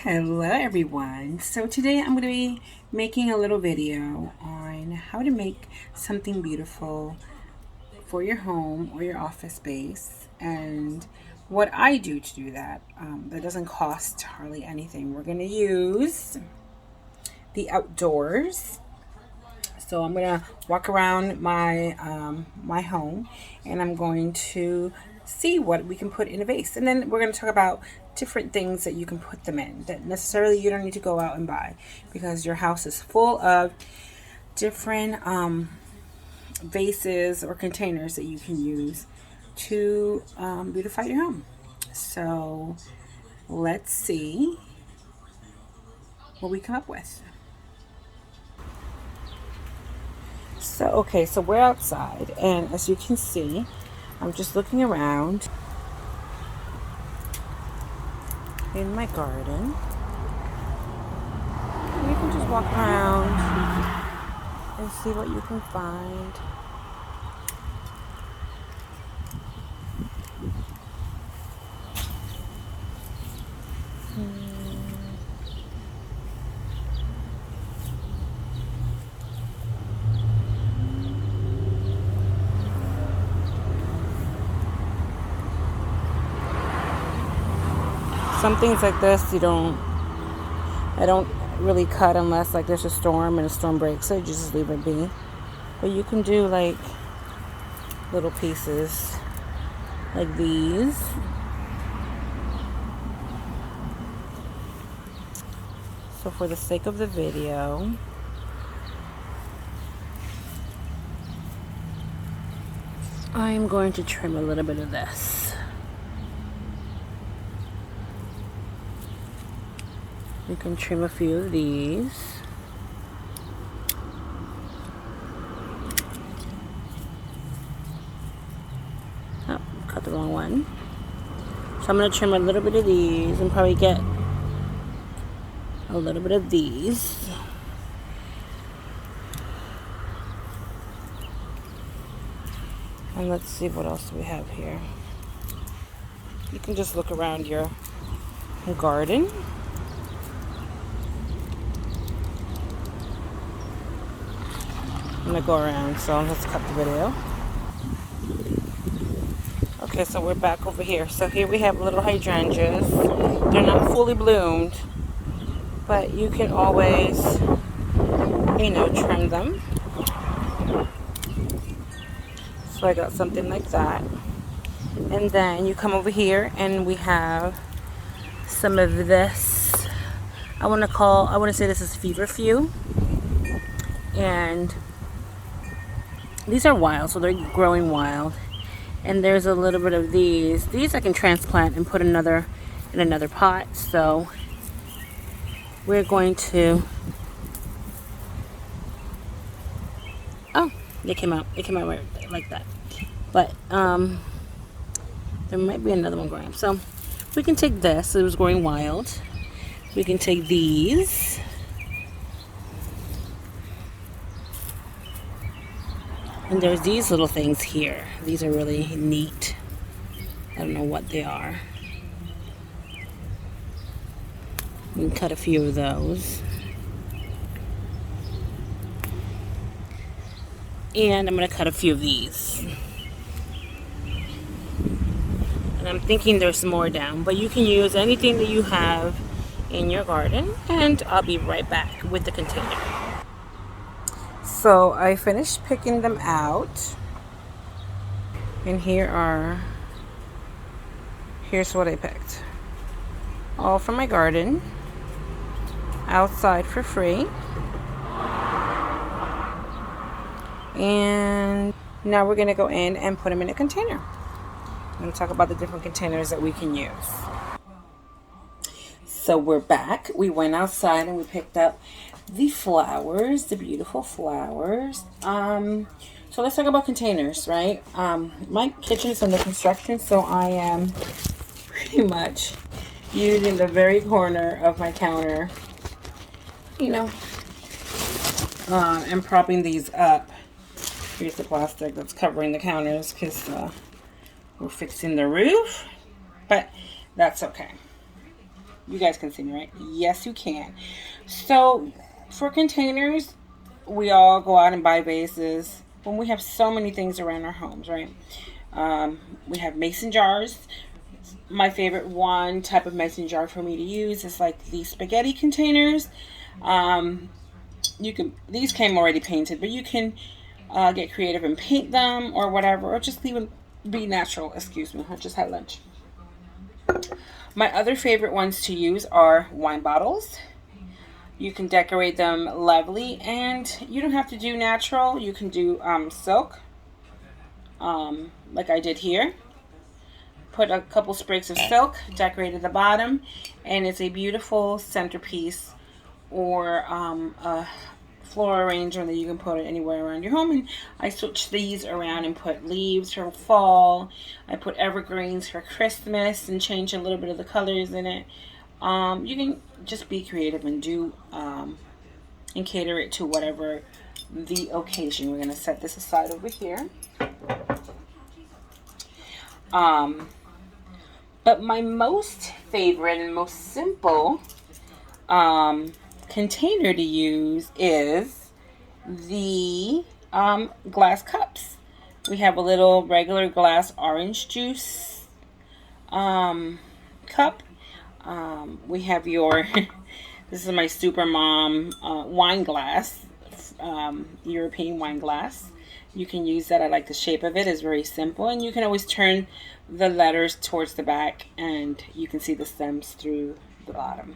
Hello everyone. So today I'm going to be making a little video on how to make something beautiful for your home or your office space and what I do to do that. That doesn't cost hardly anything. We're going to use the outdoors. So I'm going to walk around my home and I'm going to see what we can put in a vase. And then we're going to talk about different things that you can put them in that necessarily you don't need to go out and buy, because your house is full of different vases or containers that you can use to beautify your home. So let's see what we come up with. So we're outside, and as you can see, I'm just looking around in my garden. You can just walk around and see what you can find. Some things like this I don't really cut unless like there's a storm and a storm breaks, so you just leave it be. But you can do like little pieces like these. So for the sake of the video, I'm going to trim a little bit of this. You can trim a few of these. Oh, cut the wrong one. So I'm going to trim a little bit of these and probably get a little bit of these. And let's see what else we have here. You can just look around your garden. I'm gonna go around, so let's cut the video. Okay, so we're back over here. So here we have little hydrangeas. They're not fully bloomed, but you can always, trim them. So I got something like that. And then you come over here and we have some of this. I want to say this is feverfew. And these are wild, so they're growing wild. And there's a little bit of these. These I can transplant and put in another pot. So we're going to. Oh, they came out. It came out right like that. But there might be another one growing. So we can take this. It was growing wild. We can take these. And there's these little things here. These are really neat. I don't know what they are. We can cut a few of those. And I'm going to cut a few of these. And I'm thinking there's more down. But you can use anything that you have in your garden. And I'll be right back with the container. So I finished picking them out, and here's what I picked. All from my garden, outside for free. And now we're gonna go in and put them in a container. I'm gonna talk about the different containers that we can use. So we're back. We went outside and we picked up the flowers, the beautiful flowers. So let's talk about containers, right? My kitchen is under construction, so I am pretty much using the very corner of my counter, and propping these up. Here's the plastic that's covering the counters because we're fixing the roof, but that's okay. You guys can see me, right? Yes, you can. So for containers, we all go out and buy vases when we have so many things around our homes, right? We have mason jars. My favorite one type of mason jar for me to use is like the spaghetti containers. Um, these came already painted, but you can get creative and paint them or whatever, or just leave them be natural. Excuse me, I just had lunch. My other favorite ones to use are wine bottles. You can decorate them lovely, and you don't have to do natural. You can do silk, like I did here. Put a couple sprigs of silk, decorated the bottom, and it's a beautiful centerpiece or a floral arrangement that you can put it anywhere around your home. And I switch these around and put leaves for fall. I put evergreens for Christmas and change a little bit of the colors in it. You can just be creative and do and cater it to whatever the occasion. We're going to set this aside over here. But my most favorite and most simple container to use is the glass cups. We have a little regular glass orange juice cup. We have your, this is my Super Mom wine glass, European wine glass. You can use that. I like the shape of it. It's very simple, and you can always turn the letters towards the back and you can see the stems through the bottom.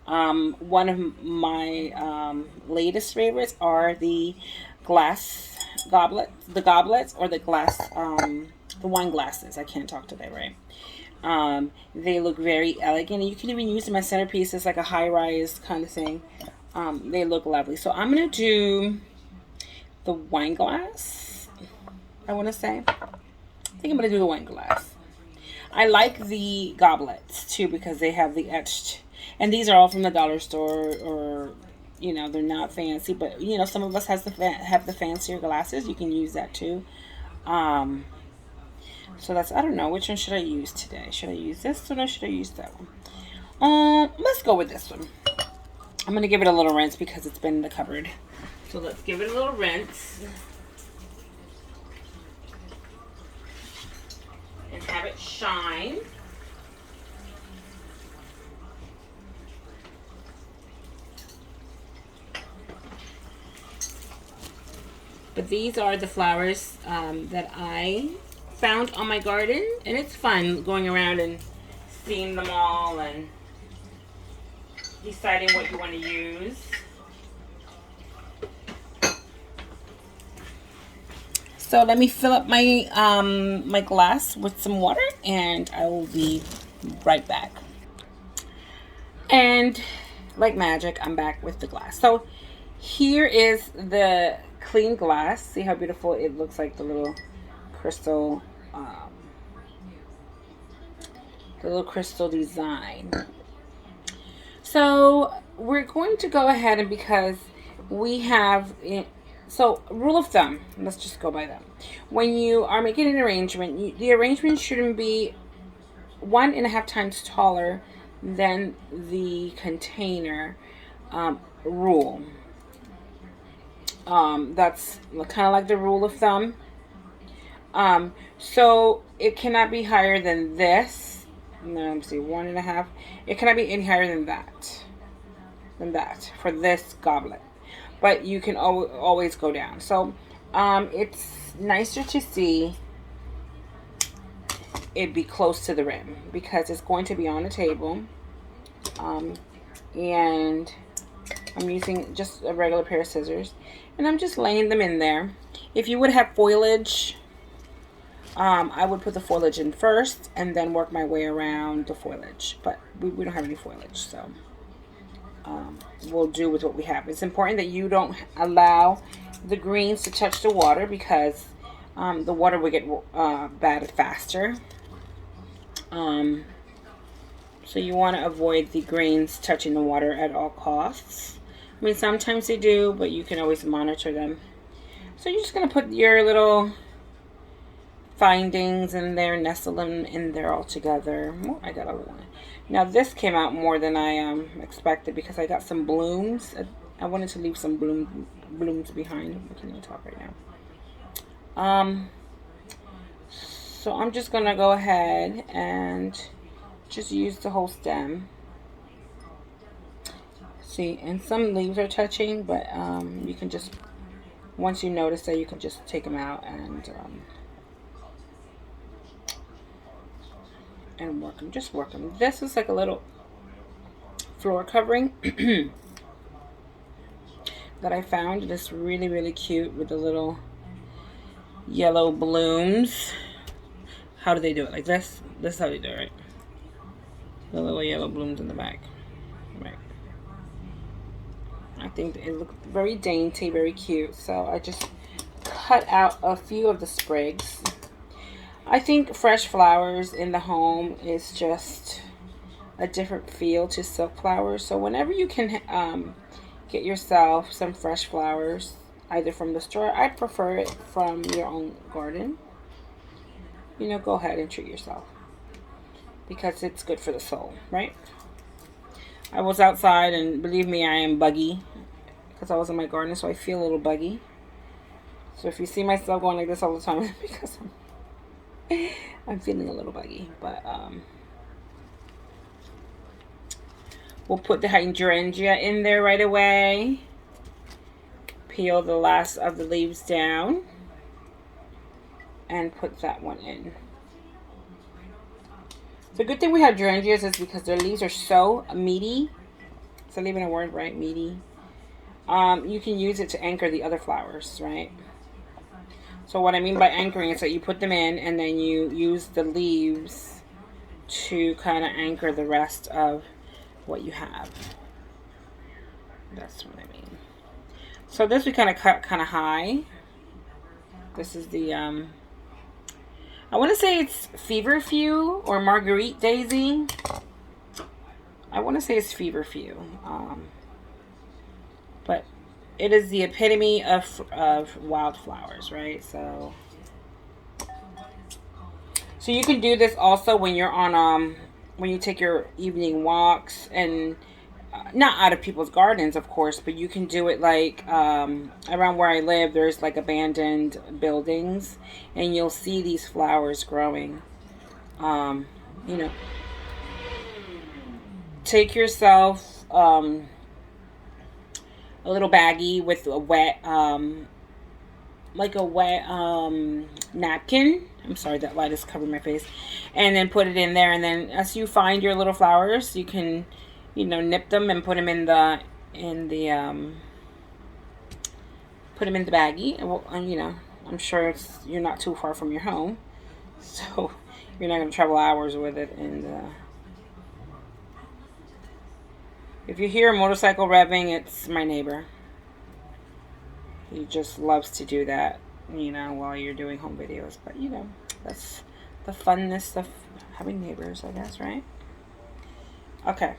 One of my latest favorites are the glass goblets or the glass, the wine glasses. I can't talk today, right? They look very elegant, and you can even use them as centerpieces, like a high-rise kind of thing. They look lovely. So I'm going to do the wine glass, I want to say. I think I'm going to do the wine glass. I like the goblets, too, because they have the etched. And these are all from the dollar store, or, you know, they're not fancy. But, you know, some of us have the fancier glasses. You can use that, too. So that's, I don't know, which one should I use today? Should I use this one or should I use that one? Let's go with this one. I'm going to give it a little rinse because it's been in the cupboard. So let's give it a little rinse. And have it shine. But these are the flowers that I found on my garden, and it's fun going around and seeing them all and deciding what you want to use. So let me fill up my my glass with some water, and I will be right back. And like magic, I'm back with the glass. So here is the clean glass. See how beautiful it looks, like the little crystal design. So we're going to go ahead, and because we have so rule of thumb, let's just go by them. When you are making an arrangement, the arrangement shouldn't be 1.5 times taller than the container rule. That's kind of like the rule of thumb. So it cannot be higher than this. No, let me see, 1.5. It cannot be any higher than that. For this goblet. But you can always go down. So it's nicer to see it be close to the rim because it's going to be on a table. And I'm using just a regular pair of scissors, and I'm just laying them in there. If you would have foliage, I would put the foliage in first and then work my way around the foliage. But we don't have any foliage, so we'll do with what we have. It's important that you don't allow the greens to touch the water because the water will get bad faster. So you want to avoid the greens touching the water at all costs. I mean, sometimes they do, but you can always monitor them. So you're just going to put your little findings in there, nestle them in there all together. Oh, I got a one. Now this came out more than I expected because I got some blooms. I wanted to leave some blooms behind. I can't even talk right now. So I'm just gonna go ahead and just use the whole stem. See, and some leaves are touching, but you can just, once you notice that, you can just take them out and work them. Just work them. This is like a little floor covering that I found. It's really, really cute with the little yellow blooms. How do they do it? Like this? This is how they do it, right? The little yellow blooms in the back. Right. I think it looked very dainty, very cute. So I just cut out a few of the sprigs. I think fresh flowers in the home is just a different feel to silk flowers. So whenever you can get yourself some fresh flowers, either from the store, I prefer it from your own garden. You know, go ahead and treat yourself because it's good for the soul, right? I was outside, and believe me, I am buggy because I was in my garden, so I feel a little buggy. So if you see myself going like this all the time, it's because I'm feeling a little buggy. But we'll put the hydrangea in there right away. Peel the last of the leaves down and put that one in. The good thing we have hydrangeas is because their leaves are so meaty. Is that even a word, right? Meaty. You can use it to anchor the other flowers, right? So what I mean by anchoring is that you put them in and then you use the leaves to kind of anchor the rest of what you have. That's what I mean. So this we kind of cut kind of high. This is the I want to say it's feverfew or marguerite daisy. I want to say it's feverfew, but it is the epitome of wildflowers, right? So you can do this also when you're on when you take your evening walks, and not out of people's gardens, of course, but you can do it like around where I live. There's like abandoned buildings, and you'll see these flowers growing. You know, take yourself a little baggie with a wet like a wet napkin. I'm sorry, that light is covering my face. And then put it in there, and then as you find your little flowers, you can, you know, nip them and put them in the baggie. And you know, I'm sure you're not too far from your home, so you're not going to travel hours with it. And if you hear a motorcycle revving, it's my neighbor. He just loves to do that, you know, while you're doing home videos. But, you know, that's the funness of having neighbors, I guess, right? Okay.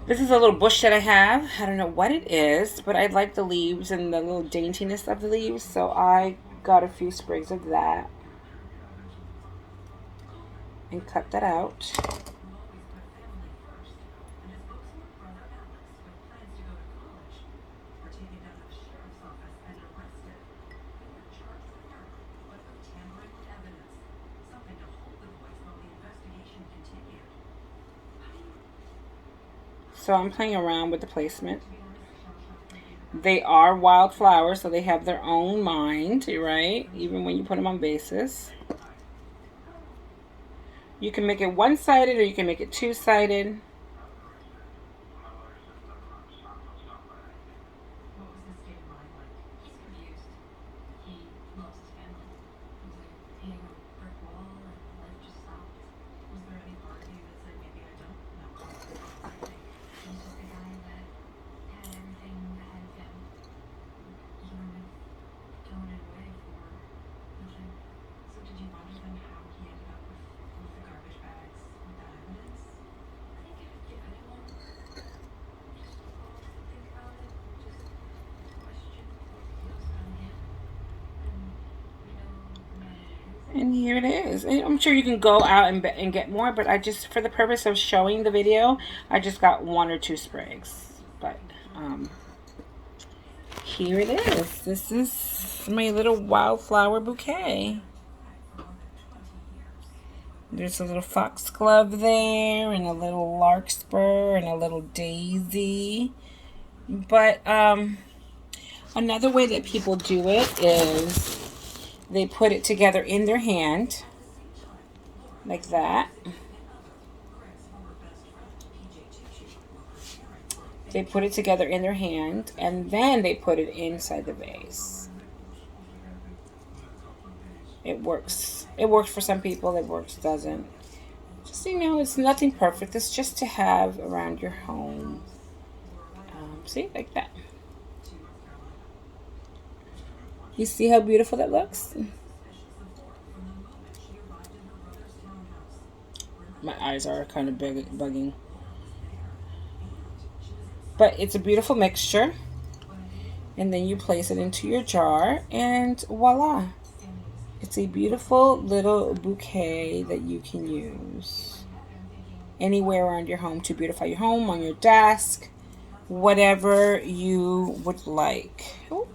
This is a little bush that I have. I don't know what it is, but I like the leaves and the little daintiness of the leaves. So I got a few sprigs of that and cut that out. So I'm playing around with the placement. They are wildflowers, so they have their own mind, right? Even when you put them on vases. You can make it one-sided or you can make it two-sided. And here it is. And I'm sure you can go out and get more, but I just, for the purpose of showing the video, I just got 1 or 2 sprigs. But here it is. This is my little wildflower bouquet. There's a little foxglove there, and a little larkspur, and a little daisy. But another way that people do it is they put it together in their hand, like that. They put it together in their hand, and then they put it inside the vase. It works. It works for some people. It works, doesn't. Just, you know, it's nothing perfect. It's just to have around your home. See, like that. You see how beautiful that looks? My eyes are kind of bugging. But it's a beautiful mixture. And then you place it into your jar, and voila. It's a beautiful little bouquet that you can use anywhere around your home to beautify your home, on your desk, whatever you would like. Oh,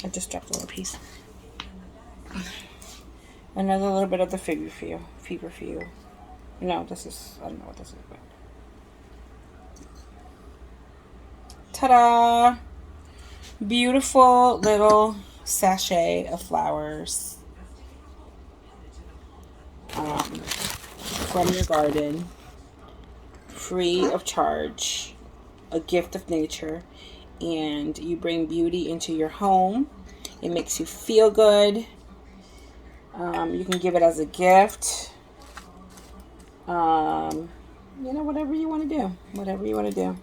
I just dropped a little piece. Another little bit of the feverfew. No, this is, I don't know what this is. But ta-da! Beautiful little sachet of flowers from your garden, free of charge, a gift of nature, and you bring beauty into your home. It makes you feel good. You can give it as a gift. You know, whatever you want to do.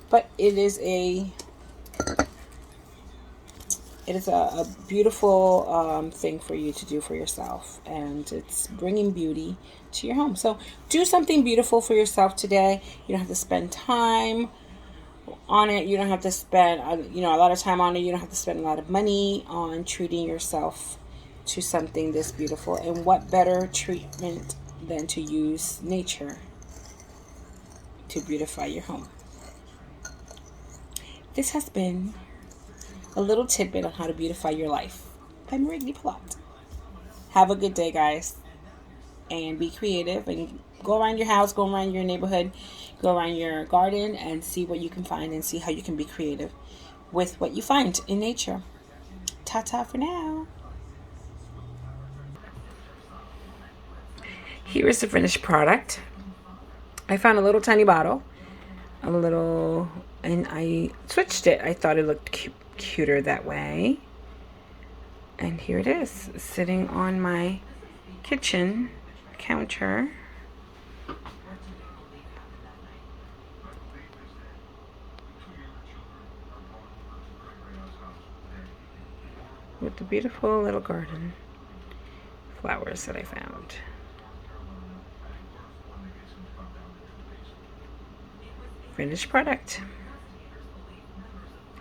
But it is a beautiful thing for you to do for yourself, and it's bringing beauty to your home. So do something beautiful for yourself today. You don't have to spend time on it. You don't have to spend a lot of time on it. You don't have to spend a lot of money on treating yourself to something this beautiful. And what better treatment than to use nature to beautify your home. This has been a little tidbit on how to beautify your life by Marie Plot. Have a good day, guys, and be creative, and go around your house, go around your neighborhood, go around your garden, and see what you can find, and see how you can be creative with what you find in nature. Ta-ta for now. Here is the finished product. I found a little tiny bottle, and I switched it. I thought it looked cuter that way. And here it is, sitting on my kitchen counter. With the beautiful little garden flowers that I found. Finished product.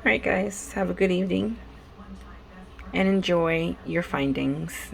Alright guys, have a good evening and enjoy your findings.